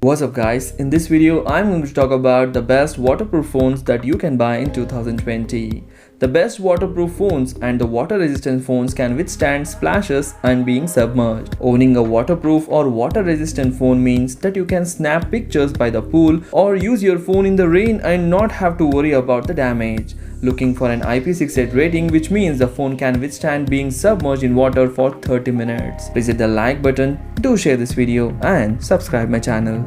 What's up guys, in this video I'm going to talk about the best waterproof phones that you can buy in 2020. The best waterproof phones and the water resistant phones can withstand splashes and being submerged. Owning a waterproof or water resistant phone means that you can snap pictures by the pool or use your phone in the rain and not have to worry about the damage. Looking for an IP68 rating, which means the phone can withstand being submerged in water for 30 minutes. Please hit the like button, do share this video and subscribe my channel.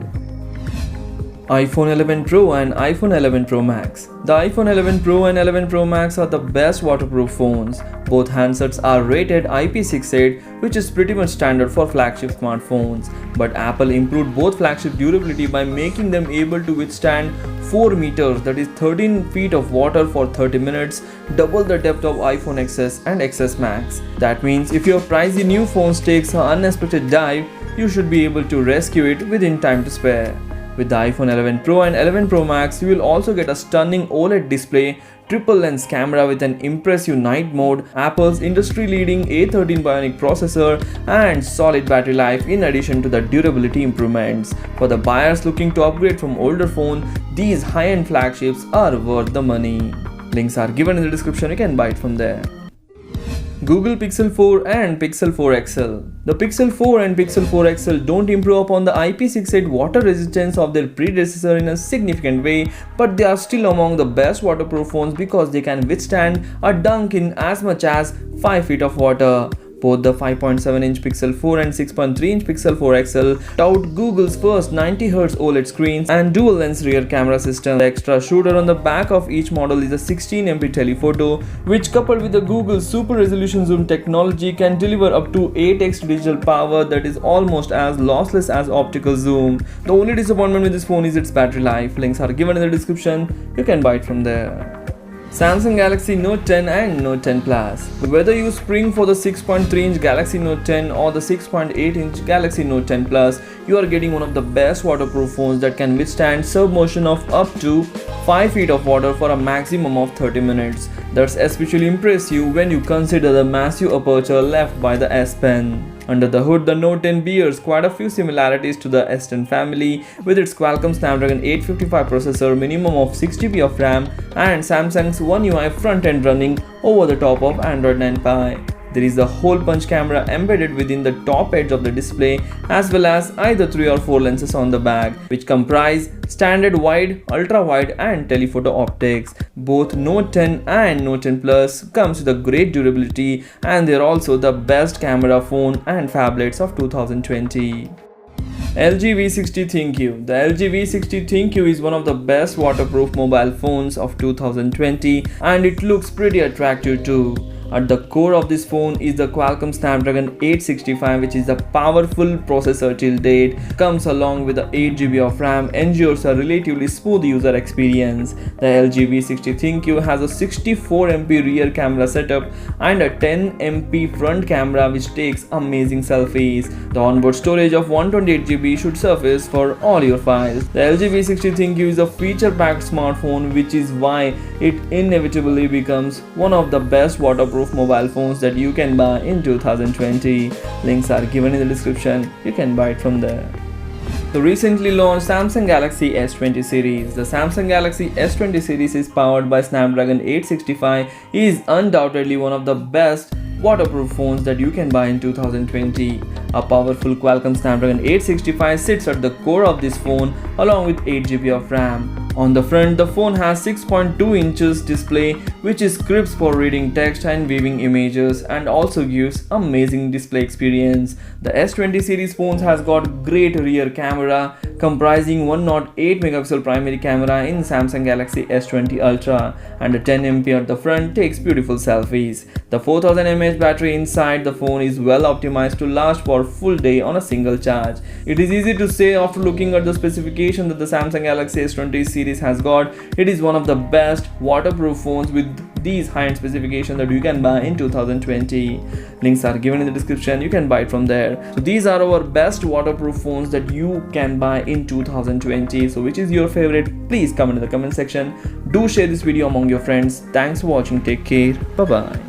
iPhone 11 Pro and iPhone 11 Pro Max. The iPhone 11 Pro and 11 Pro Max are the best waterproof phones. Both handsets are rated IP68, which is pretty much standard for flagship smartphones. But Apple improved both flagship durability by making them able to withstand 4 meters, that is 13 feet of water for 30 minutes, double the depth of iPhone XS and XS Max. That means if your pricey new phone takes an unexpected dive, you should be able to rescue it within time to spare. With the iPhone 11 Pro and 11 Pro Max, you will also get a stunning OLED display, triple lens camera with an impressive night mode, Apple's industry-leading A13 Bionic processor, and solid battery life in addition to the durability improvements. For the buyers looking to upgrade from older phone, these high-end flagships are worth the money. Links are given in the description, you can buy it from there. Google Pixel 4 and Pixel 4 XL. The Pixel 4 and Pixel 4 XL don't improve upon the IP68 water resistance of their predecessor in a significant way, but they are still among the best waterproof phones because they can withstand a dunk in as much as 5 feet of water. Both the 5.7-inch Pixel 4 and 6.3-inch Pixel 4 XL tout Google's first 90Hz OLED screens and dual-lens rear camera system. The extra shooter on the back of each model is a 16MP telephoto, which coupled with the Google Super Resolution Zoom technology can deliver up to 8x digital power that is almost as lossless as optical zoom. The only disappointment with this phone is its battery life. Links are given in the description, you can buy it from there. Samsung Galaxy Note 10 and Note 10 Plus. Whether you spring for the 6.3-inch Galaxy Note 10 or the 6.8-inch Galaxy Note 10 Plus, you are getting one of the best waterproof phones that can withstand submersion of up to 5 feet of water for a maximum of 30 minutes. That's especially impressive when you consider the massive aperture left by the S Pen. Under the hood, the Note 10 bears quite a few similarities to the S10 family with its Qualcomm Snapdragon 855 processor, minimum of 6GB of RAM, and Samsung's One UI front-end running over the top of Android 9 Pie. There is a hole punch camera embedded within the top edge of the display, as well as either 3 or 4 lenses on the back, which comprise standard wide, ultra wide and telephoto optics. Both Note 10 and Note 10 Plus comes with a great durability, and they are also the best camera phone and phablets of 2020. LG V60 ThinQ. The LG V60 ThinQ is one of the best waterproof mobile phones of 2020, and it looks pretty attractive too. At the core of this phone is the Qualcomm Snapdragon 865, which is a powerful processor till date, comes along with the 8GB of RAM, ensures a relatively smooth user experience. The LG V60 ThinQ has a 64MP rear camera setup and a 10MP front camera which takes amazing selfies. The onboard storage of 128GB should suffice for all your files. The LG V60 ThinQ is a feature-packed smartphone, which is why it inevitably becomes one of the best waterproof mobile phones that you can buy in 2020. Links are given in the description, you can buy it from there. The recently launched Samsung Galaxy S20 series. The Samsung Galaxy S20 series is powered by Snapdragon 865, is undoubtedly one of the best waterproof phones that you can buy in 2020. A powerful Qualcomm Snapdragon 865 sits at the core of this phone along with 8GB of RAM. On the front, the phone has 6.2 inches display, which is crisp for reading text and viewing images, and also gives amazing display experience. The S20 series phones has got great rear camera, comprising 108MP primary camera in Samsung Galaxy S20 Ultra, and a 10MP at the front takes beautiful selfies. The 4000mAh battery inside the phone is well optimized to last for full day on a single charge. It is easy to say after looking at the specification that the Samsung Galaxy S20 series has got, it is one of the best waterproof phones with these high-end specifications that you can buy in 2020. Links are given in the description, you can buy it from there. So these are our best waterproof phones that you can buy in 2020. So which is your favorite? Please comment in the comment section. Do share this video among your friends. Thanks for watching. Take care. Bye bye.